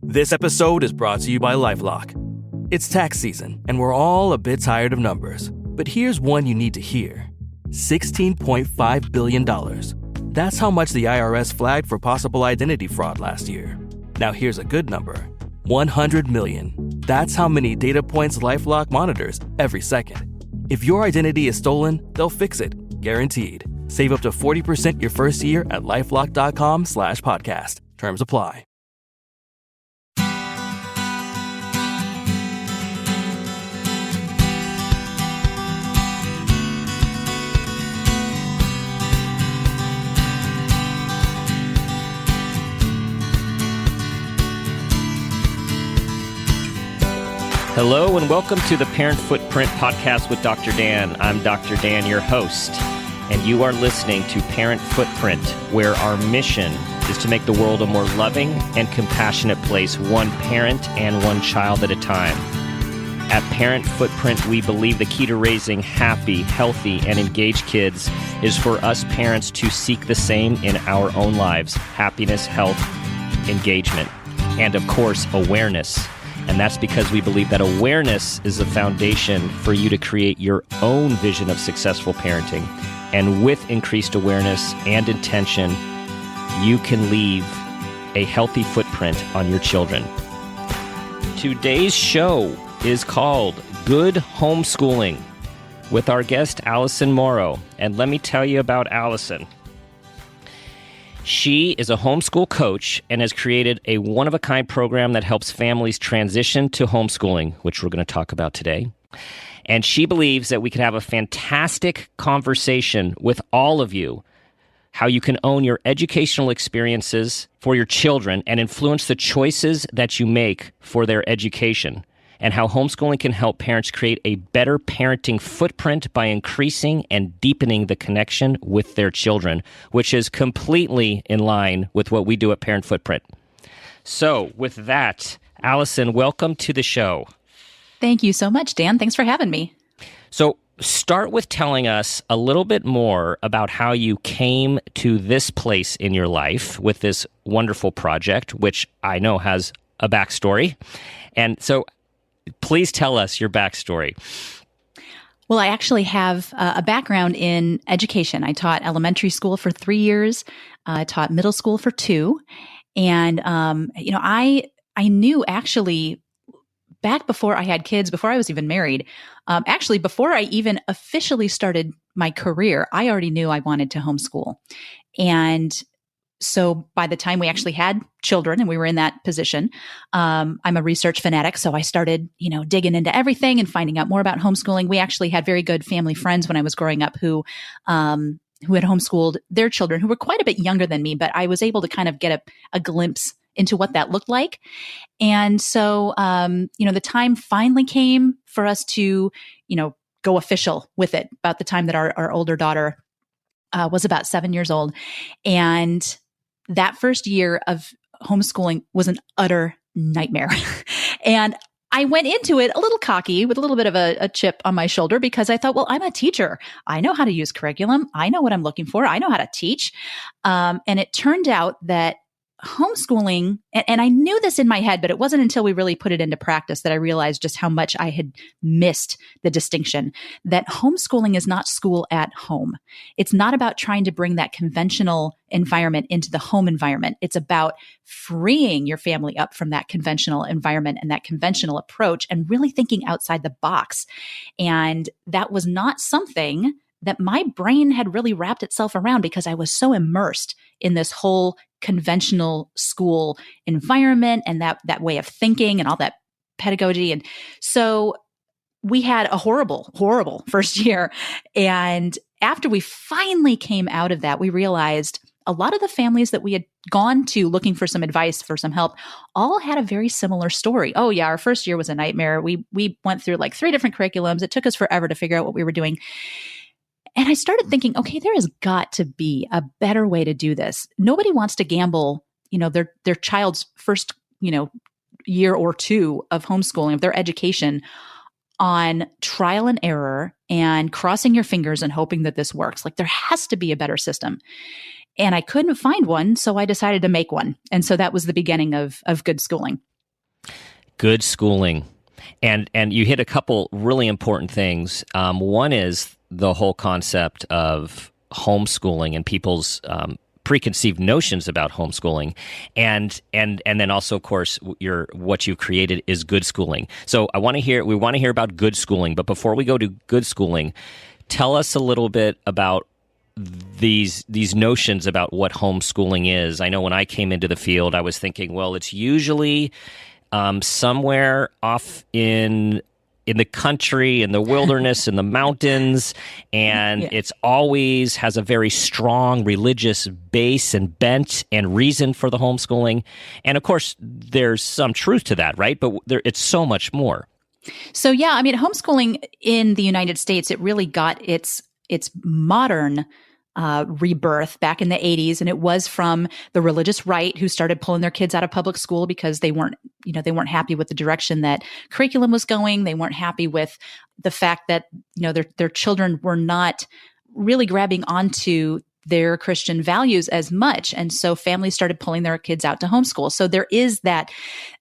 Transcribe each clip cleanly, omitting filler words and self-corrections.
This episode is brought to you by LifeLock. It's tax season, and we're all a bit tired of numbers. But here's one you need to hear. $16.5 billion. That's how much the IRS flagged for possible identity fraud last year. Now here's a good number. 100 million. That's how many data points LifeLock monitors every second. If your identity is stolen, they'll fix it. Guaranteed. Save up to 40% your first year at LifeLock.com/podcast. Terms apply. Hello and welcome to the Parent Footprint Podcast with Dr. Dan. I'm Dr. Dan, your host, and you are listening to Parent Footprint, where our mission is to make the world a more loving and compassionate place, one parent and one child at a time. At Parent Footprint, we believe the key to raising happy, healthy, and engaged kids is for us parents to seek the same in our own lives: happiness, health, engagement, and of course, awareness. And that's because we believe that awareness is the foundation for you to create your own vision of successful parenting. And with increased awareness and intention, you can leave a healthy footprint on your children. Today's show is called Good Homeschooling with our guest, Alison Morrow. And let me tell you about Alison. She is a homeschool coach and has created a one-of-a-kind program that helps families transition to homeschooling, which we're going to talk about today. And she believes that we could have a fantastic conversation with all of you, how you can own your educational experiences for your children and influence the choices that you make for their education, and how homeschooling can help parents create a better parenting footprint by increasing and deepening the connection with their children, which is completely in line with what we do at Parent Footprint. So with that, Alison, welcome to the show. Thank you so much, Dan. Thanks for having me. So start with telling us a little bit more about how you came to this place in your life with this wonderful project, which I know has a backstory. And so please tell us your backstory. Well, I actually have a background in education. I taught elementary school for 3 years. I taught middle school for 2. And, I knew actually back before I had kids, before I was even married, actually before I even officially started my career, I already knew I wanted to homeschool. And so by the time we actually had children and we were in that position, I'm a research fanatic. So I started, digging into everything and finding out more about homeschooling. We actually had very good family friends when I was growing up who had homeschooled their children who were quite a bit younger than me, but I was able to kind of get a glimpse into what that looked like. And so, the time finally came for us to, go official with it about the time that our older daughter was about 7 years old. And that first year of homeschooling was an utter nightmare. And I went into it a little cocky with a little bit of a chip on my shoulder because I thought, well, I'm a teacher. I know how to use curriculum. I know what I'm looking for. I know how to teach. And it turned out that homeschooling, and I knew this in my head, but it wasn't until we really put it into practice that I realized just how much I had missed the distinction that homeschooling is not school at home. It's not about trying to bring that conventional environment into the home environment. It's about freeing your family up from that conventional environment and that conventional approach and really thinking outside the box. And that was not something that my brain had really wrapped itself around because I was so immersed in this whole conventional school environment and that way of thinking and all that pedagogy. And so we had a horrible, horrible first year. And after we finally came out of that, we realized a lot of the families that we had gone to looking for some advice, for some help, all had a very similar story. Oh yeah, our first year was a nightmare. We went through like 3 different curriculums. It took us forever to figure out what we were doing. And I started thinking, okay, there has got to be a better way to do this. Nobody wants to gamble, their child's first, year or 2 of homeschooling, of their education, on trial and error and crossing your fingers and hoping that this works. Like, there has to be a better system. And I couldn't find one, so I decided to make one. And so that was the beginning of Good Schooling. Good schooling. And you hit a couple really important things. One is the whole concept of homeschooling and people's preconceived notions about homeschooling, and then also, of course, what you've created is good schooling. So we want to hear about good schooling. But before we go to good schooling, tell us a little bit about these notions about what homeschooling is. I know when I came into the field, I was thinking, well, it's usually somewhere off in the country, in the wilderness, in the mountains, and it's always has a very strong religious base and bent and reason for the homeschooling. And of course, there's some truth to that, right? But it's so much more. So yeah, I mean, homeschooling in the United States, it really got its modern rebirth back in the 80s. And it was from the religious right who started pulling their kids out of public school because they weren't happy with the direction that curriculum was going. They weren't happy with the fact that, their children were not really grabbing onto their Christian values as much. And so families started pulling their kids out to homeschool. So there is that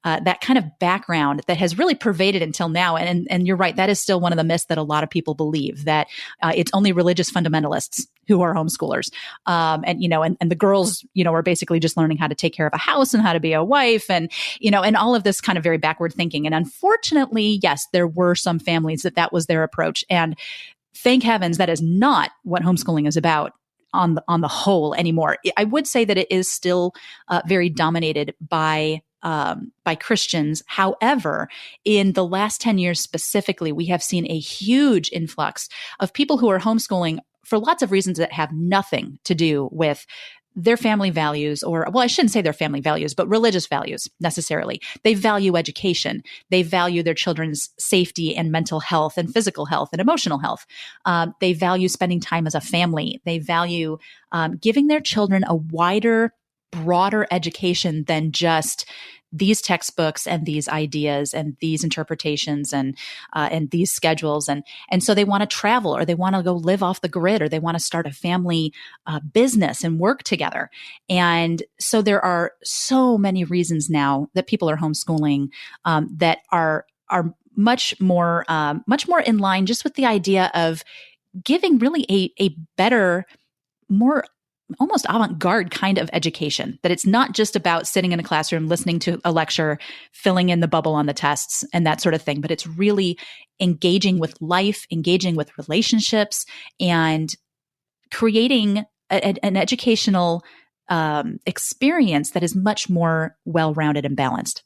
kind of background that has really pervaded until now. And you're right, that is still one of the myths that a lot of people believe, that it's only religious fundamentalists who are homeschoolers. And the girls, are basically just learning how to take care of a house and how to be a wife and all of this kind of very backward thinking. And unfortunately, yes, there were some families that was their approach. And thank heavens that is not what homeschooling is about on the whole anymore. I would say that it is still very dominated by Christians. However, in the last 10 years specifically, we have seen a huge influx of people who are homeschooling for lots of reasons that have nothing to do with their family values, I shouldn't say their family values, but religious values necessarily. They value education. They value their children's safety and mental health and physical health and emotional health. They value spending time as a family. They value giving their children a wider, broader education than just these textbooks and these ideas and these interpretations and these schedules. And so they want to travel, or they want to go live off the grid, or they want to start a family business and work together. And so there are so many reasons now that people are homeschooling that are much more in line just with the idea of giving really a better, more almost avant-garde kind of education, that it's not just about sitting in a classroom, listening to a lecture, filling in the bubble on the tests and that sort of thing, but it's really engaging with life, engaging with relationships, and creating an educational experience that is much more well-rounded and balanced.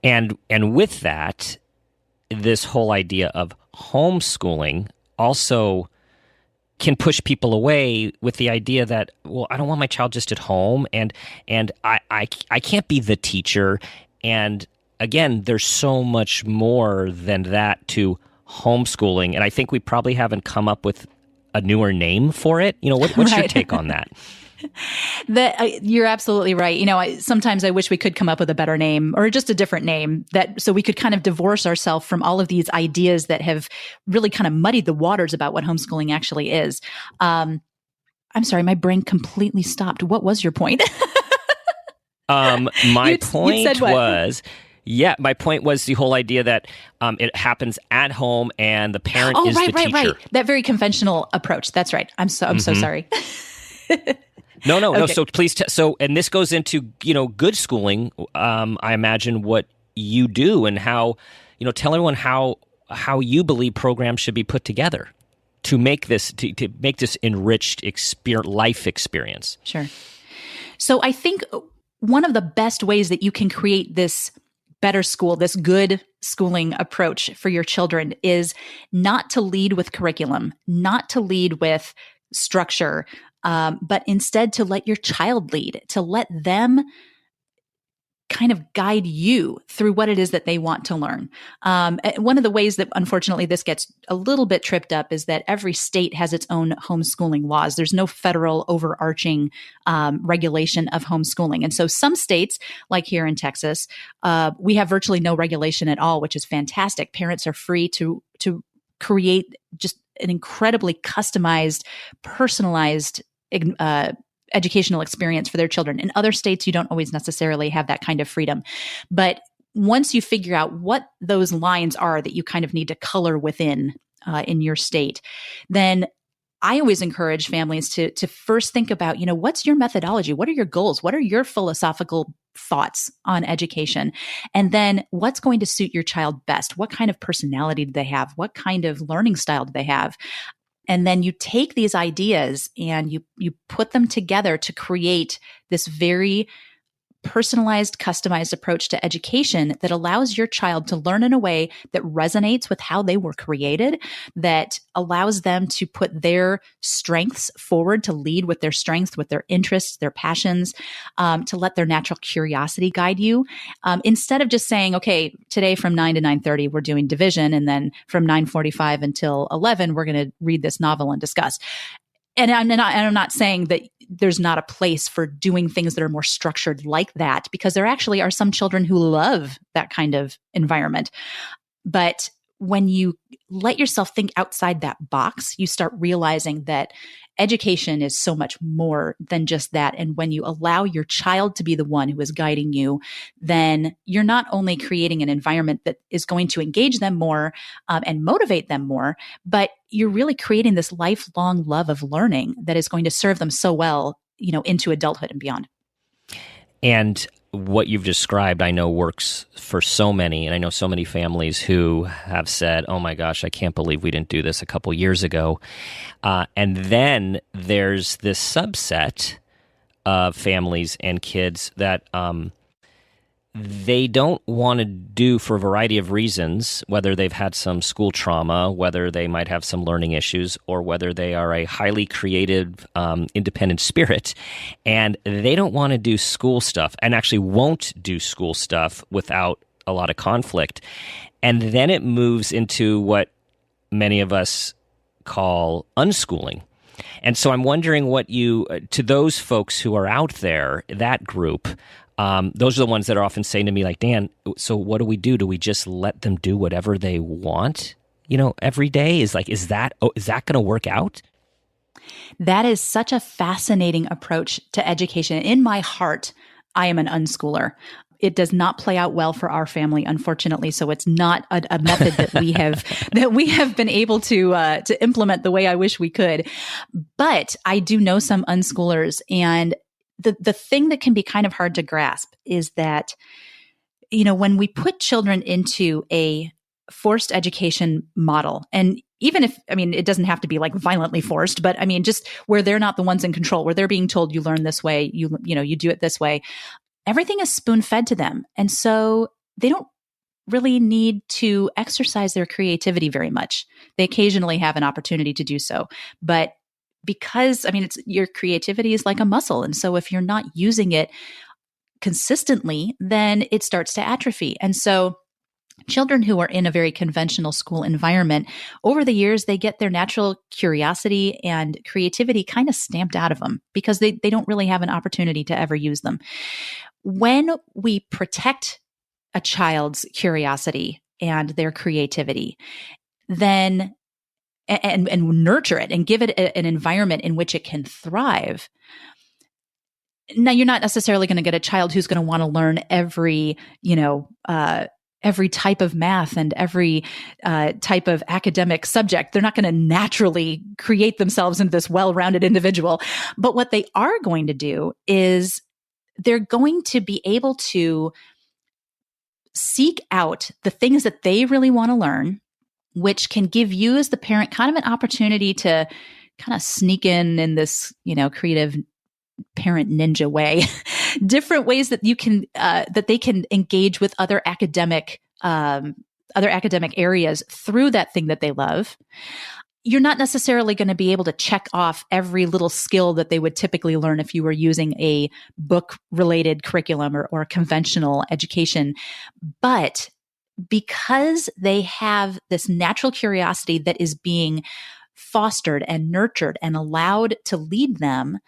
And with that, this whole idea of homeschooling also can push people away with the idea that, well, I don't want my child just at home, and I can't be the teacher. And again, there's so much more than that to homeschooling, and I think we probably haven't come up with a newer name for it. What's right. your take on that? You're absolutely right. Sometimes I wish we could come up with a better name, or just a different name, so we could kind of divorce ourselves from all of these ideas that have really kind of muddied the waters about what homeschooling actually is. I'm sorry, my brain completely stopped. What was your point? My point was the whole idea that it happens at home and the parent is the teacher. Right. That very conventional approach. That's right. I'm so sorry. No. Okay. So please, and this goes into, good schooling. I imagine what you do and how, tell everyone how you believe programs should be put together to make this, to make this enriched life experience. Sure. So I think one of the best ways that you can create this better school, this good schooling approach for your children, is not to lead with curriculum, not to lead with structure, but instead to let your child lead, to let them kind of guide you through what it is that they want to learn. One of the ways that, unfortunately, this gets a little bit tripped up is that every state has its own homeschooling laws. There's no federal overarching regulation of homeschooling. And so some states, like here in Texas, we have virtually no regulation at all, which is fantastic. Parents are free to create just an incredibly customized, personalized educational experience for their children. In other states, you don't always necessarily have that kind of freedom. But once you figure out what those lines are that you kind of need to color within in your state, then I always encourage families to first think about, what's your methodology? What are your goals? What are your philosophical thoughts on education? And then what's going to suit your child best? What kind of personality do they have? What kind of learning style do they have? And then you take these ideas and you put them together to create this very personalized, customized approach to education that allows your child to learn in a way that resonates with how they were created, that allows them to put their strengths forward, to lead with their strengths, with their interests, their passions, to let their natural curiosity guide you. Instead of just saying, okay, today from 9 to 9:30, we're doing division. And then from 9:45 until 11, we're going to read this novel and discuss. And I'm not saying that there's not a place for doing things that are more structured like that, because there actually are some children who love that kind of environment. But when you let yourself think outside that box, you start realizing that education is so much more than just that. And when you allow your child to be the one who is guiding you, then you're not only creating an environment that is going to engage them more and motivate them more, but you're really creating this lifelong love of learning that is going to serve them so well, into adulthood and beyond. And what you've described, I know, works for so many, and I know so many families who have said, oh my gosh, I can't believe we didn't do this a couple years ago. And then there's this subset of families and kids that they don't want to do, for a variety of reasons, whether they've had some school trauma, whether they might have some learning issues, or whether they are a highly creative, independent spirit, and they don't want to do school stuff, and actually won't do school stuff without a lot of conflict. And then it moves into what many of us call unschooling. And so I'm wondering what to those folks who are out there, that group, those are the ones that are often saying to me, like, Dan, so what do we do? Do we just let them do whatever they want, every day? Is that going to work out? That is such a fascinating approach to education. In my heart, I am an unschooler. It does not play out well for our family, unfortunately. So it's not a method that we have been able to implement the way I wish we could. But I do know some unschoolers, and the thing that can be kind of hard to grasp is that, when we put children into a forced education model, and even if, it doesn't have to be like violently forced, but just where they're not the ones in control, where they're being told you learn this way, you do it this way, everything is spoon fed to them. And so they don't really need to exercise their creativity very much. They occasionally have an opportunity to do so, but because, your creativity is like a muscle. And so if you're not using it consistently, then it starts to atrophy. And so children who are in a very conventional school environment, over the years, they get their natural curiosity and creativity kind of stamped out of them because they don't really have an opportunity to ever use them. When we protect a child's curiosity and their creativity, then and nurture it and give it an environment in which it can thrive. Now, you're not necessarily going to get a child who's going to want to learn every type of math and every type of academic subject. They're not going to naturally create themselves into this well-rounded individual. But what they are going to do is they're going to be able to seek out the things that they really want to learn, which can give you as the parent kind of an opportunity to kind of sneak in this, creative parent ninja way, different ways that you can, that they can engage with other academic areas through that thing that they love. You're not necessarily going to be able to check off every little skill that they would typically learn if you were using a book-related curriculum or conventional education. But because they have this natural curiosity that is being fostered and nurtured and allowed to lead them,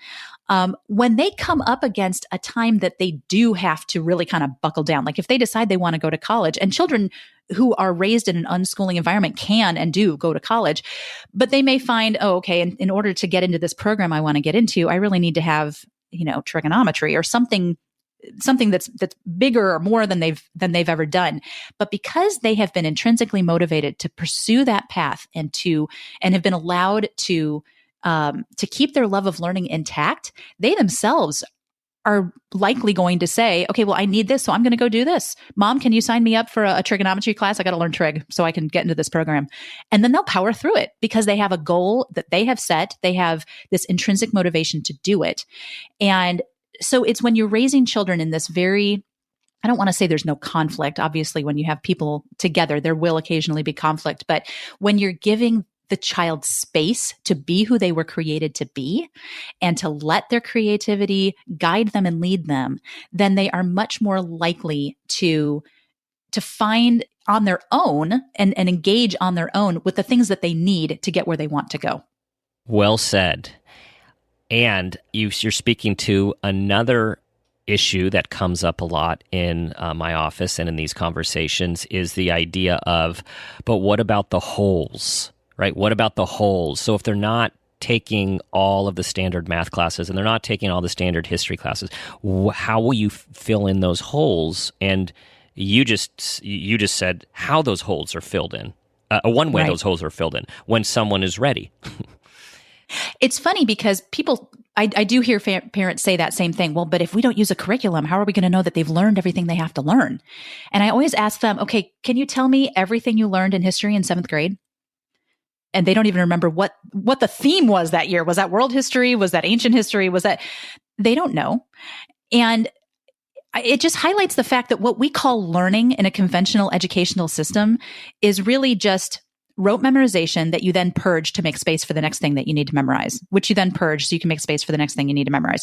when they come up against a time that they do have to really kind of buckle down, like if they decide they want to go to college, and children who are raised in an unschooling environment can and do go to college, but they may find, in order to get into this program I want to get into, I really need to have, trigonometry or something something that's bigger or more than they've ever done. But because they have been intrinsically motivated to pursue that path and have been allowed to keep their love of learning intact, they themselves are likely going to say, okay, well, I need this, so I'm going to go do this. Mom, can you sign me up for a trigonometry class? I got to learn trig so I can get into this program. And then they'll power through it because they have a goal that they have set. They have this intrinsic motivation to do it. And so it's when you're raising children in this I don't want to say there's no conflict. Obviously, when you have people together, there will occasionally be conflict. But when you're giving the child space to be who they were created to be and to let their creativity guide them and lead them, then they are much more likely to find on their own and engage on their own with the things that they need to get where they want to go. Well said. And you're speaking to another issue that comes up a lot in my office and in these conversations is the idea of, but what about the holes? Right? What about the holes? So if they're not taking all of the standard math classes and they're not taking all the standard history classes, how will you fill in those holes? And you just said how those holes are filled in. One way those holes are filled in when someone is ready. It's funny because I do hear parents say that same thing. Well, but if we don't use a curriculum, how are we going to know that they've learned everything they have to learn? And I always ask them, okay, can you tell me everything you learned in history in 7th grade? And they don't even remember what the theme was that year. Was that world history? Was that ancient history? They don't know. And it just highlights the fact that what we call learning in a conventional educational system is really just rote memorization that you then purge to make space for the next thing that you need to memorize, which you then purge so you can make space for the next thing you need to memorize.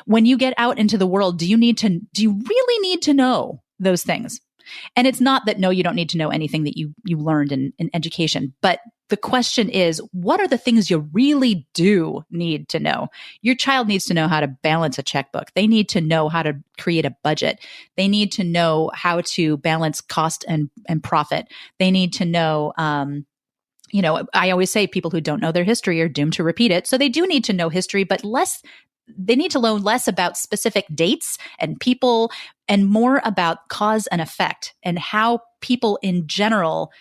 When you get out into the world, do you really need to know those things? And it's not that, no, you don't need to know anything that you learned in education. But the question is, what are the things you really do need to know? Your child needs to know how to balance a checkbook. They need to know how to create a budget. They need to know how to balance cost and profit. They need to know, I always say people who don't know their history are doomed to repeat it. So they do need to know history, but they need to learn less about specific dates and people and more about cause and effect and how people in general,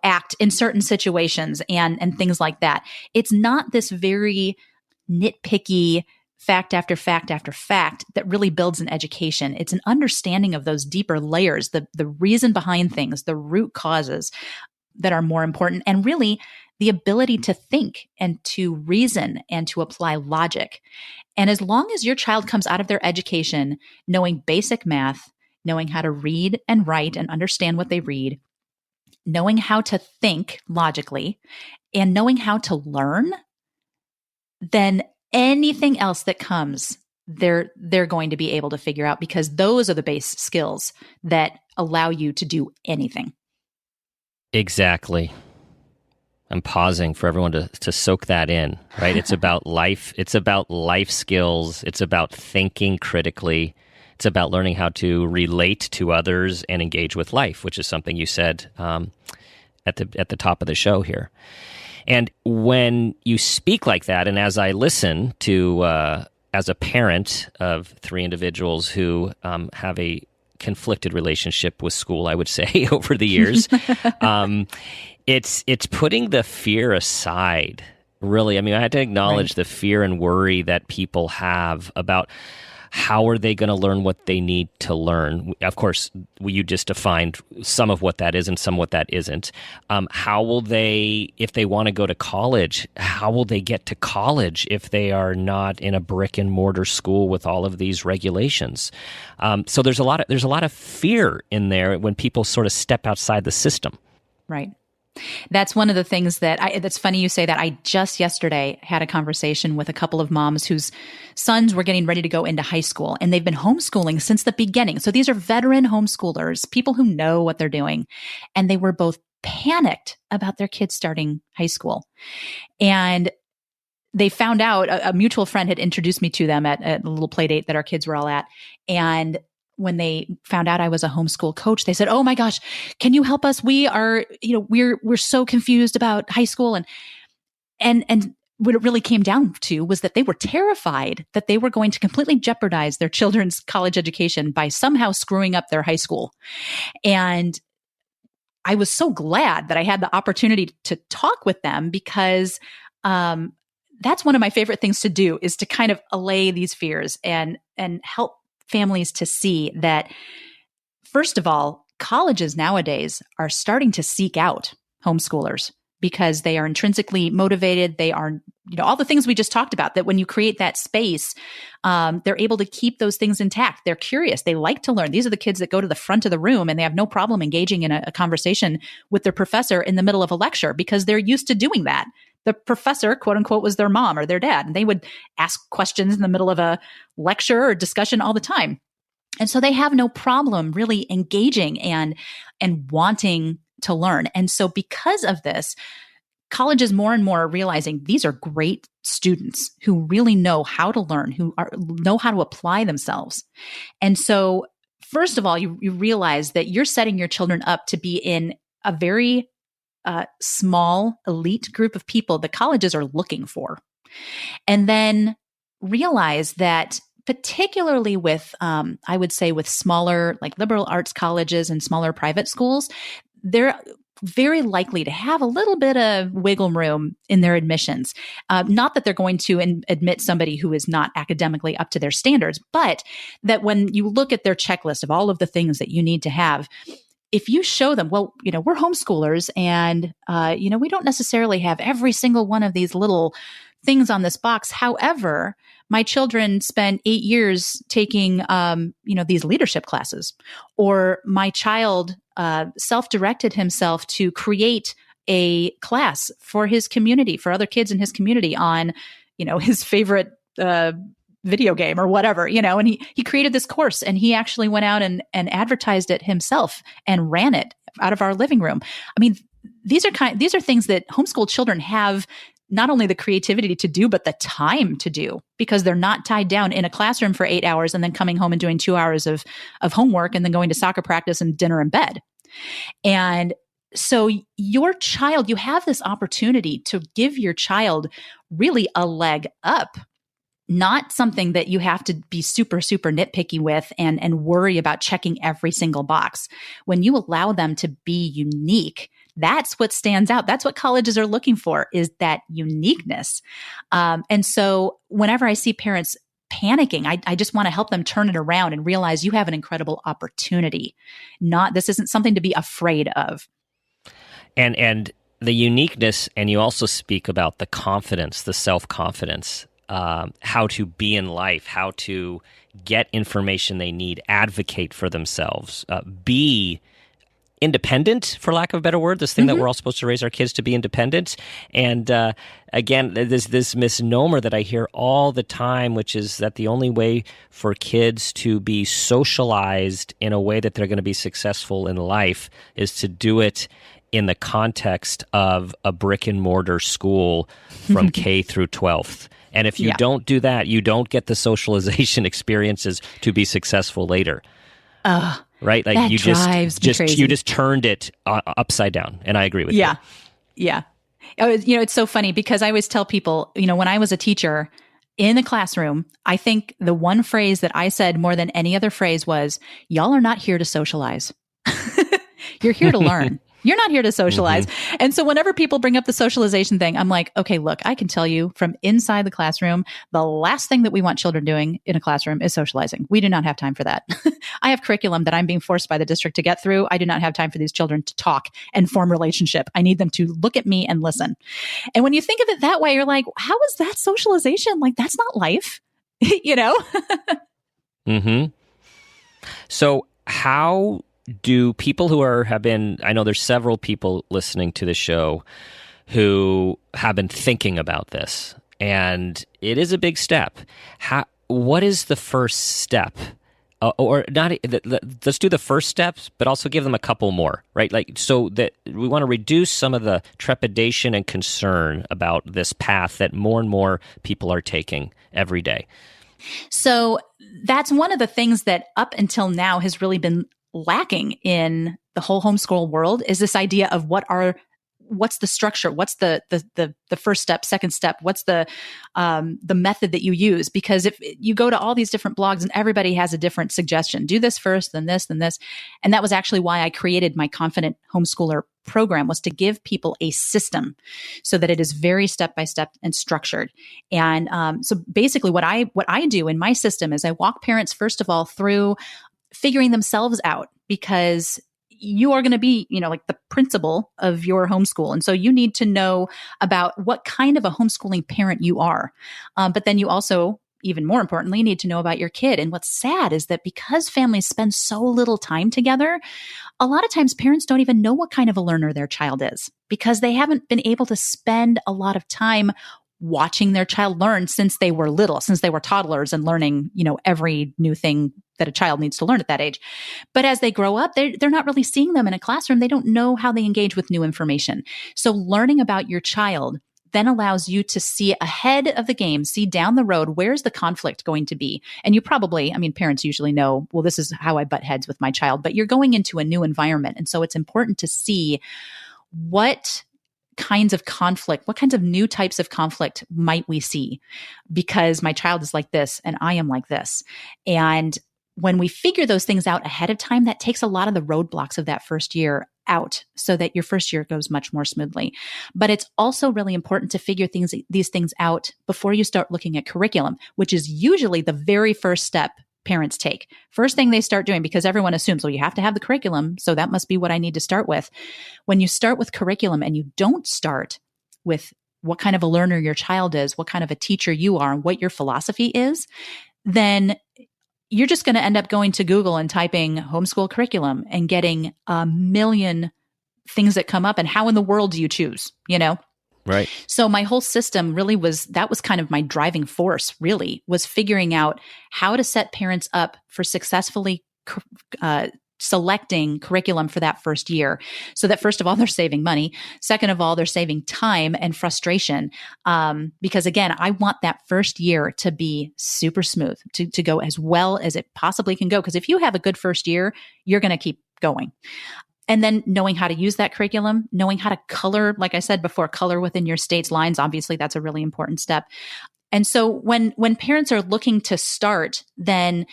act in certain situations and things like that. It's not this very nitpicky fact after fact after fact that really builds an education. It's an understanding of those deeper layers, the reason behind things, the root causes that are more important, and really the ability to think and to reason and to apply logic. And as long as your child comes out of their education knowing basic math, knowing how to read and write and understand what they read, knowing how to think logically, and knowing how to learn, then anything else that comes, they're going to be able to figure out, because those are the base skills that allow you to do anything. Exactly. I'm pausing for everyone to soak that in, right? It's about life. It's about life skills. It's about thinking critically. It's about learning how to relate to others and engage with life, which is something you said at the top of the show here. And when you speak like that, and as I listen to, as a parent of 3 individuals who have a conflicted relationship with school, I would say, over the years, it's putting the fear aside, really. I mean, I had to acknowledge the fear and worry that people have about how are they going to learn what they need to learn. Of course, you just defined some of what that is and some what that isn't. How will they, if they want to go to college, how will they get to college if they are not in a brick and mortar school with all of these regulations? So there's a lot of fear in there when people sort of step outside the system. Right. That's one of the things that's funny you say that. I just yesterday had a conversation with a couple of moms whose sons were getting ready to go into high school, and they've been homeschooling since the beginning. So these are veteran homeschoolers, people who know what they're doing. And they were both panicked about their kids starting high school. And they found out, a mutual friend had introduced me to them at a little play date that our kids were all at. And when they found out I was a homeschool coach, they said, "Oh my gosh, can you help us? We are, we're so confused about high school." And what it really came down to was that they were terrified that they were going to completely jeopardize their children's college education by somehow screwing up their high school. And I was so glad that I had the opportunity to talk with them, because that's one of my favorite things to do, is to kind of allay these fears and help families to see that, first of all, colleges nowadays are starting to seek out homeschoolers because they are intrinsically motivated. They are, all the things we just talked about, that when you create that space, they're able to keep those things intact. They're curious. They like to learn. These are the kids that go to the front of the room and they have no problem engaging in a conversation with their professor in the middle of a lecture, because they're used to doing that. The professor, quote unquote, was their mom or their dad, and they would ask questions in the middle of a lecture or discussion all the time. And so they have no problem really engaging and wanting to learn. And so because of this, colleges more and more are realizing these are great students who really know how to learn, know how to apply themselves. And so first of all, you realize that you're setting your children up to be in a very small elite group of people that colleges are looking for. And then realize that particularly with, I would say with smaller, like liberal arts colleges and smaller private schools, they're very likely to have a little bit of wiggle room in their admissions. Not that they're going to admit somebody who is not academically up to their standards, but that when you look at their checklist of all of the things that you need to have, if you show them, well, we're homeschoolers and, we don't necessarily have every single one of these little things on this box. However, my children spent 8 years taking, these leadership classes, or my child self-directed himself to create a class for his community, for other kids in his community on, his favorite video game or whatever, and he created this course, and he actually went out and advertised it himself and ran it out of our living room. I mean, these are things that homeschool children have not only the creativity to do, but the time to do, because they're not tied down in a classroom for 8 hours and then coming home and doing 2 hours of homework and then going to soccer practice and dinner in bed. And so you have this opportunity to give your child really a leg up, not something that you have to be super, super nitpicky with and worry about checking every single box. When you allow them to be unique, that's what stands out. That's what colleges are looking for, is that uniqueness. And so whenever I see parents panicking, I just want to help them turn it around and realize you have an incredible opportunity. This isn't something to be afraid of. And the uniqueness, and you also speak about the confidence, the self-confidence, how to be in life, how to get information they need, advocate for themselves, be independent, for lack of a better word, this thing that we're all supposed to raise our kids to be independent. And again, there's this misnomer that I hear all the time, which is that the only way for kids to be socialized in a way that they're going to be successful in life is to do it in the context of a brick and mortar school from K through 12th. And if you don't do that, you don't get the socialization experiences to be successful later. Right? Like you just turned it upside down. And I agree with you. Yeah. It's so funny because I always tell people, when I was a teacher in the classroom, I think the one phrase that I said more than any other phrase was, y'all are not here to socialize. You're here to learn. You're not here to socialize. And so whenever people bring up the socialization thing, I'm like, okay, look, I can tell you from inside the classroom, the last thing that we want children doing in a classroom is socializing. We do not have time for that. I have curriculum that I'm being forced by the district to get through. I do not have time for these children to talk and form relationship. I need them to look at me and listen. And when you think of it that way, you're like, how is that socialization? Like, that's not life, So how do people who I know there's several people listening to the show who have been thinking about this, and it is a big step. What is the first step? Or not, let's do the first steps, but also give them a couple more, right? Like, so that we want to reduce some of the trepidation and concern about this path that more and more people are taking every day. So that's one of the things that up until now has really been lacking in the whole homeschool world, is this idea of what are what's the structure? What's the first step, second step? What's the method that you use? Because if you go to all these different blogs and everybody has a different suggestion, do this first, then this, then this. And that was actually why I created my Confident Homeschooler program, was to give people a system so that it is very step-by-step and structured. And so basically what I do in my system is I walk parents, first of all, through figuring themselves out, because you are going to be, like the principal of your homeschool. And so you need to know about what kind of a homeschooling parent you are. But then you also, even more importantly, need to know about your kid. And what's sad is that because families spend so little time together, a lot of times parents don't even know what kind of a learner their child is, because they haven't been able to spend a lot of time watching their child learn since they were little, since they were toddlers and learning, every new thing that a child needs to learn at that age. But as they grow up, they're not really seeing them in a classroom. They don't know how they engage with new information. So learning about your child then allows you to see ahead of the game, see down the road, where's the conflict going to be? And you probably, parents usually know, well, this is how I butt heads with my child, but you're going into a new environment. And so it's important to see what kinds of conflict, what kinds of new types of conflict might we see? Because my child is like this and I am like this. And when we figure those things out ahead of time, that takes a lot of the roadblocks of that first year out, so that your first year goes much more smoothly. But it's also really important to figure these things out before you start looking at curriculum, which is usually the very first step parents take. First thing they start doing, because everyone assumes, well, you have to have the curriculum, so that must be what I need to start with. When you start with curriculum and you don't start with what kind of a learner your child is, what kind of a teacher you are, and what your philosophy is, then you're just going to end up going to Google and typing homeschool curriculum and getting a million things that come up. And how in the world do you choose, Right. So my whole system really was kind of my driving force, really, was figuring out how to set parents up for successfully selecting curriculum for that first year, so that first of all, they're saving money. Second of all, they're saving time and frustration. Because again, I want that first year to be super smooth, to go as well as it possibly can go. Because if you have a good first year, you're going to keep going. And then knowing how to use that curriculum, knowing how to color, like I said before, color within your state's lines. Obviously, that's a really important step. And so when parents are looking to start, then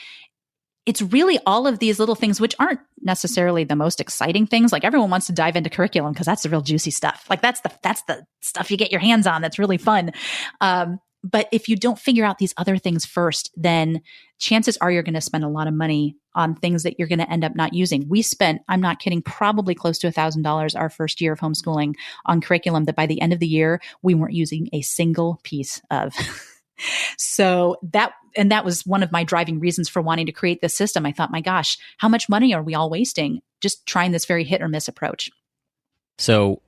it's really all of these little things, which aren't necessarily the most exciting things. Like everyone wants to dive into curriculum because that's the real juicy stuff. Like that's the stuff you get your hands on. That's really fun. But if you don't figure out these other things first, then chances are you're going to spend a lot of money on things that you're going to end up not using. We spent, I'm not kidding, probably close to $1,000 our first year of homeschooling on curriculum that by the end of the year, we weren't using a single piece of. So that was one of my driving reasons for wanting to create this system. I thought, my gosh, how much money are we all wasting just trying this very hit or miss approach? So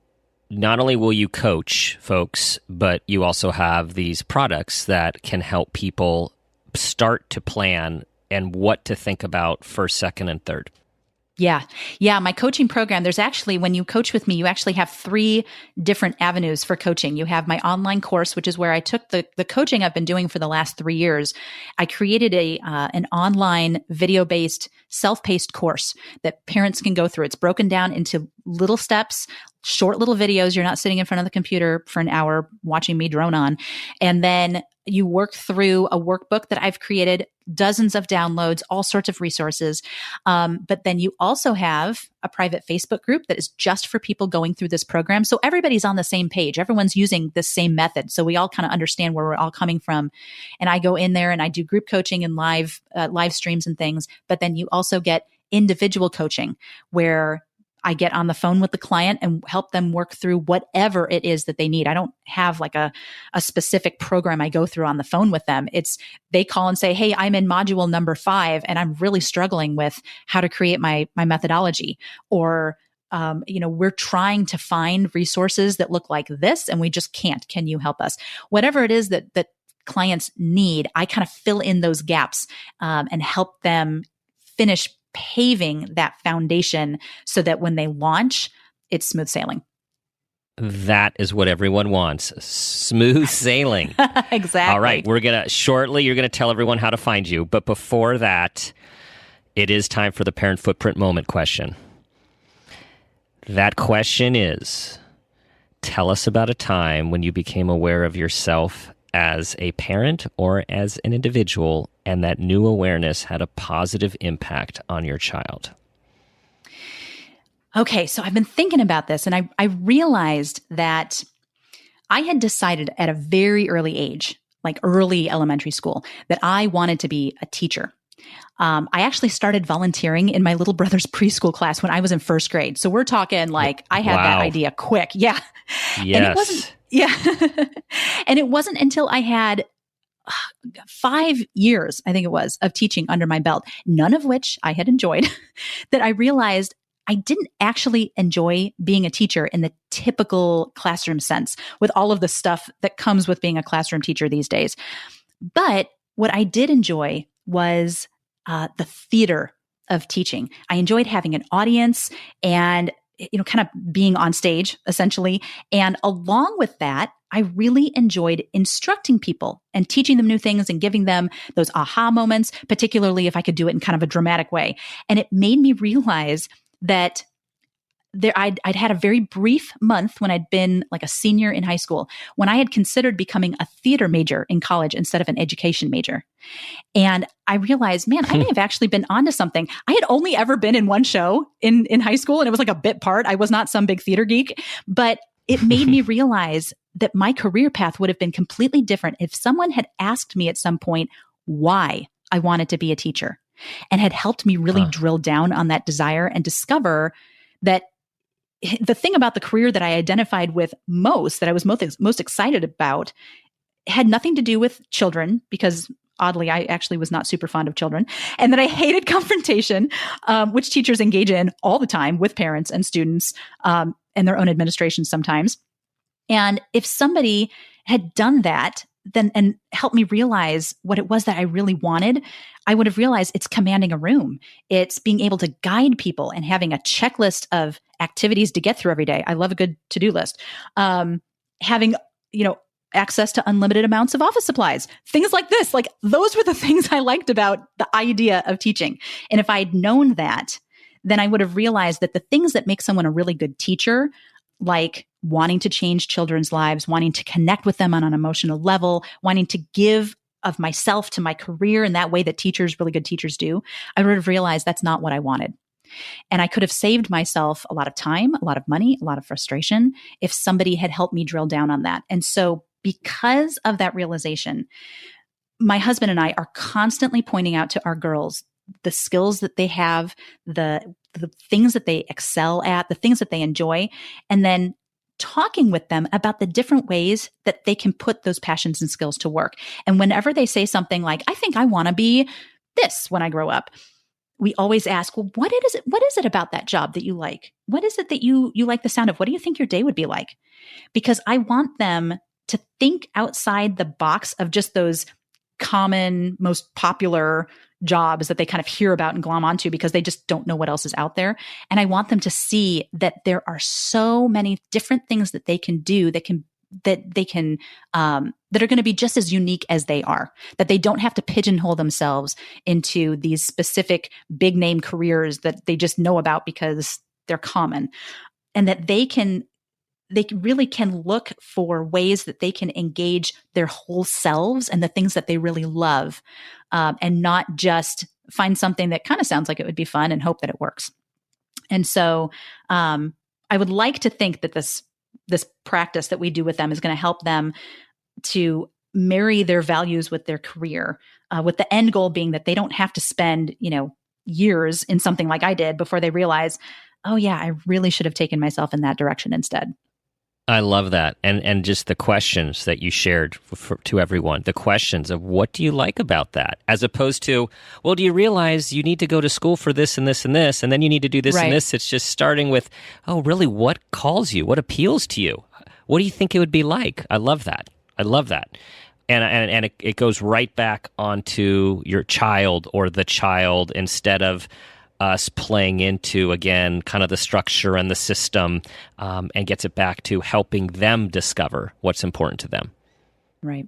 not only will you coach folks, but you also have these products that can help people start to plan and what to think about first, second, and third. Yeah. My coaching program, there's actually, when you coach with me, you actually have 3 different avenues for coaching. You have my online course, which is where I took the coaching I've been doing for the last 3 years. I created an online video-based self-paced course that parents can go through. It's broken down into little steps, short little videos. You're not sitting in front of the computer for an hour watching me drone on. And then you work through a workbook that I've created, dozens of downloads, all sorts of resources. But then you also have a private Facebook group that is just for people going through this program. So everybody's on the same page. Everyone's using the same method. So we all kind of understand where we're all coming from. And I go in there and I do group coaching and live streams and things. But then you also get individual coaching where I get on the phone with the client and help them work through whatever it is that they need. I don't have like a specific program I go through on the phone with them. It's they call and say, hey, I'm in module number 5 and I'm really struggling with how to create my methodology. Or, we're trying to find resources that look like this and we just can't. Can you help us? Whatever it is that clients need, I kind of fill in those gaps and help them finish paving that foundation so that when they launch, it's smooth sailing. That is what everyone wants. Smooth sailing. Exactly. All right. You're going to tell everyone how to find you. But before that, it is time for the Parent Footprint Moment question. That question is, tell us about a time when you became aware of yourself as a parent or as an individual, and that new awareness had a positive impact on your child. Okay, so I've been thinking about this, and I realized that I had decided at a very early age, like early elementary school, that I wanted to be a teacher. I actually started volunteering in my little brother's preschool class when I was in first grade. So we're talking like I had that idea quick. Yeah. Yes. And it wasn't, yeah. And it wasn't until I had 5 years, I think it was, of teaching under my belt, none of which I had enjoyed, that I realized I didn't actually enjoy being a teacher in the typical classroom sense with all of the stuff that comes with being a classroom teacher these days. But what I did enjoy was the theater of teaching. I enjoyed having an audience and, kind of being on stage essentially. And along with that, I really enjoyed instructing people and teaching them new things and giving them those aha moments, particularly if I could do it in kind of a dramatic way. And it made me realize that I'd had a very brief month when I'd been like a senior in high school, when I had considered becoming a theater major in college instead of an education major. And I realized, man, I may have actually been onto something. I had only ever been in one show in high school, and it was like a bit part. I was not some big theater geek, but it made me realize that my career path would have been completely different if someone had asked me at some point why I wanted to be a teacher and had helped me really drill down on that desire and discover that the thing about the career that I identified with most, that I was most excited about, had nothing to do with children, because oddly, I actually was not super fond of children, and that I hated confrontation, which teachers engage in all the time with parents and students and their own administration sometimes. And if somebody had done that, then and helped me realize what it was that I really wanted, I would have realized it's commanding a room. It's being able to guide people and having a checklist of activities to get through every day. I love a good to-do list. Having, access to unlimited amounts of office supplies, things like this. Like those were the things I liked about the idea of teaching. And if I'd known that, then I would have realized that the things that make someone a really good teacher, like wanting to change children's lives, wanting to connect with them on an emotional level, wanting to give of myself to my career in that way that really good teachers do, I would have realized that's not what I wanted. And I could have saved myself a lot of time, a lot of money, a lot of frustration if somebody had helped me drill down on that. And so because of that realization, my husband and I are constantly pointing out to our girls the skills that they have, the things that they excel at, the things that they enjoy, and then talking with them about the different ways that they can put those passions and skills to work. And whenever they say something like, I think I want to be this when I grow up, we always ask, well, what is it about that job that you like? What is it that you like the sound of? What do you think your day would be like? Because I want them to think outside the box of just those common, most popular jobs that they kind of hear about and glom onto because they just don't know what else is out there. And I want them to see that there are so many different things that they can do that are going to be just as unique as they are, that they don't have to pigeonhole themselves into these specific big name careers that they just know about because they're common, and that they really can look for ways that they can engage their whole selves and the things that they really love, and not just find something that kind of sounds like it would be fun and hope that it works. And so I would like to think that this practice that we do with them is going to help them to marry their values with their career, with the end goal being that they don't have to spend, years in something like I did before they realize, oh yeah, I really should have taken myself in that direction instead. I love that. And just the questions that you shared to everyone, the questions of what do you like about that? As opposed to, well, do you realize you need to go to school for this and this and this, and then you need to do this and this? It's just starting with, oh, really, what calls you? What appeals to you? What do you think it would be like? I love that. And it goes right back onto your child or the child instead of us playing into, again, kind of the structure and the system, and gets it back to helping them discover what's important to them. Right.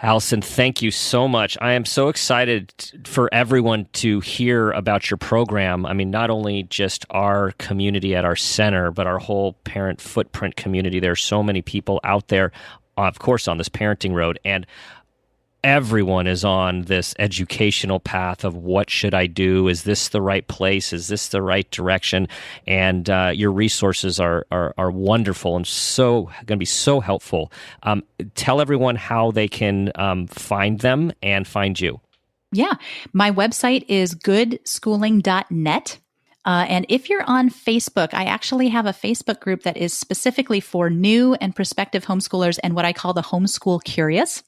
Alison, thank you so much. I am so excited for everyone to hear about your program. I mean, not only just our community at our center, but our whole Parent Footprint community. There are so many people out there, of course, on this parenting road, and everyone is on this educational path of what should I do? Is this the right place? Is this the right direction? And your resources are wonderful and so going to be so helpful. Tell everyone how they can find them and find you. Yeah. My website is goodschooling.net. And if you're on Facebook, I actually have a Facebook group that is specifically for new and prospective homeschoolers and what I call the homeschool curious.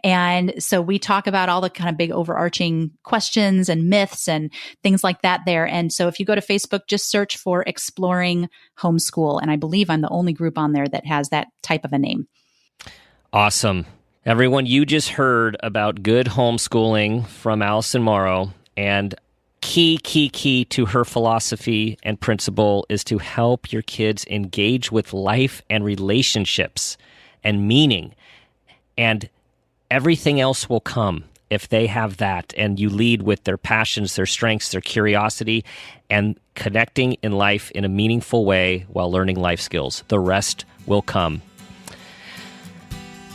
And so we talk about all the kind of big overarching questions and myths and things like that there. And so if you go to Facebook, just search for Exploring Homeschool. And I believe I'm the only group on there that has that type of a name. Awesome. Everyone, you just heard about good homeschooling from Alison Morrow, and key to her philosophy and principle is to help your kids engage with life and relationships and meaning. And everything else will come if they have that, and you lead with their passions, their strengths, their curiosity, and connecting in life in a meaningful way while learning life skills. The rest will come.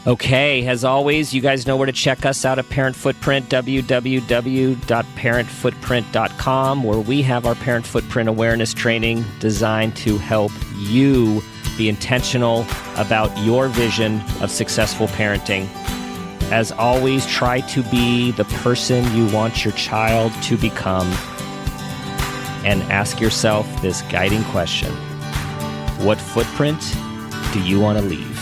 Okay, as always, you guys know where to check us out at Parent Footprint, www.parentfootprint.com, where we have our Parent Footprint awareness training designed to help you be intentional about your vision of successful parenting. As always, try to be the person you want your child to become, and ask yourself this guiding question: what footprint do you want to leave?